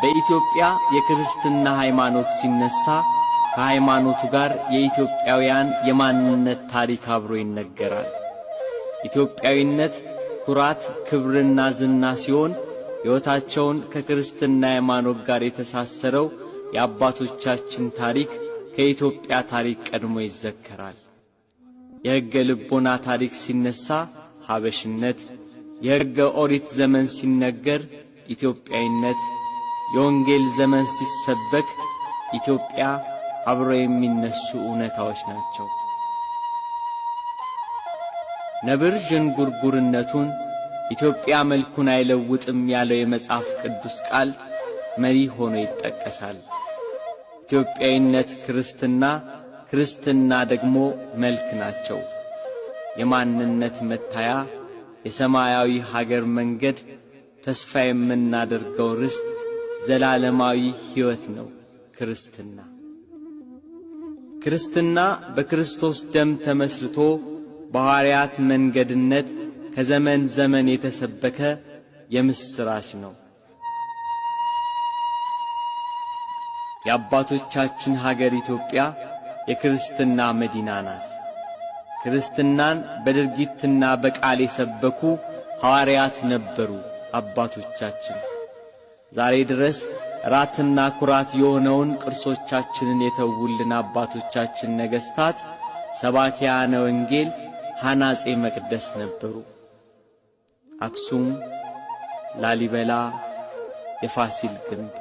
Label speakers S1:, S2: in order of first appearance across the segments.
S1: በኢትዮጵያ የክርስትና ሃይማኖት ሲነሳ ከሃይማኖቱ ጋር የኢትዮጵያውያን የማንነት ታሪክ አብሮ ይነገራል። ኢትዮጵያዊነት ኩራት፣ ክብርና ዝና ሲሆን ሕይወታቸውን ከክርስትና ሃይማኖት ጋር የተሳሰረው የአባቶቻችን ታሪክ ከኢትዮጵያ ታሪክ ቀድሞ ይዘከራል። የሕገ ልቦና ታሪክ ሲነሳ ሀበሽነት፣ የሕገ ኦሪት ዘመን ሲነገር ኢትዮጵያዊነት፣ የወንጌል ዘመን ሲሰበክ ኢትዮጵያ አብሮ የሚነሱ እውነታዎች ናቸው። ነብር ዥንጉርጉርነቱን ኢትዮጵያ መልኩን አይለውጥም ያለው የመጽሐፍ ቅዱስ ቃል መሪ ሆኖ ይጠቀሳል። ኢትዮጵያዊነት ክርስትና፣ ክርስትና ደግሞ መልክ ናቸው። የማንነት መታያ፣ የሰማያዊ ሀገር መንገድ፣ ተስፋ የምናደርገው ርስት፣ ዘላለማዊ ሕይወት ነው ክርስትና። ክርስትና በክርስቶስ ደም ተመስርቶ በሐዋርያት መንገድነት ከዘመን ዘመን የተሰበከ የምስራች ነው። የአባቶቻችን ሀገር ኢትዮጵያ የክርስትና መዲና ናት። ክርስትናን በድርጊትና በቃል የሰበኩ ሐዋርያት ነበሩ አባቶቻችን። ዛሬ ድረስ ራትና ኩራት የሆነውን ቅርሶቻችንን የተውልን አባቶቻችን ነገሥታት ሰባኪያነ ወንጌል፣ ሐናጼ መቅደስ ነበሩ። አክሱም፣ ላሊበላ፣ የፋሲል ግንብ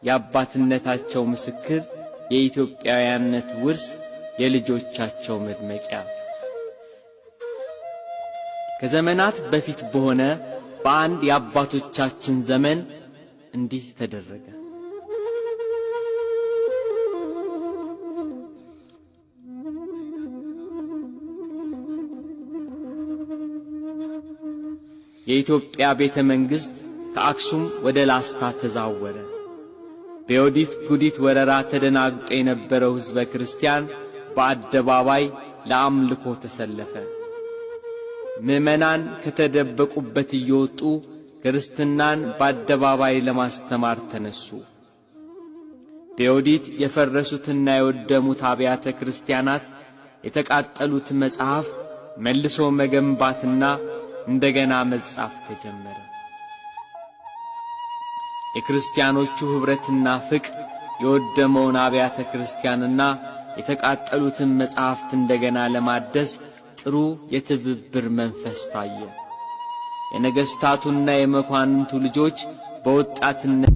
S1: የአባትነታቸው ምስክር፣ የኢትዮጵያውያንነት ውርስ፣ የልጆቻቸው መድመቂያ። ከዘመናት በፊት በሆነ በአንድ የአባቶቻችን ዘመን እንዲህ ተደረገ። የኢትዮጵያ ቤተ መንግሥት ከአክሱም ወደ ላስታ ተዛወረ። በዮዲት ጉዲት ወረራ ተደናግጦ የነበረው ሕዝበ ክርስቲያን በአደባባይ ለአምልኮ ተሰለፈ። ምዕመናን ከተደበቁበት እየወጡ ክርስትናን በአደባባይ ለማስተማር ተነሱ። በዮዲት የፈረሱትና የወደሙት አብያተ ክርስቲያናት፣ የተቃጠሉት መጽሐፍ መልሶ መገንባትና እንደገና መጻፍ ተጀመረ። የክርስቲያኖቹ ኅብረትና ፍቅር የወደመውን አብያተ ክርስቲያንና የተቃጠሉትን መጽሐፍት እንደገና ለማደስ ጥሩ የትብብር መንፈስ ታየ። የነገሥታቱና የመኳንንቱ ልጆች በወጣትነት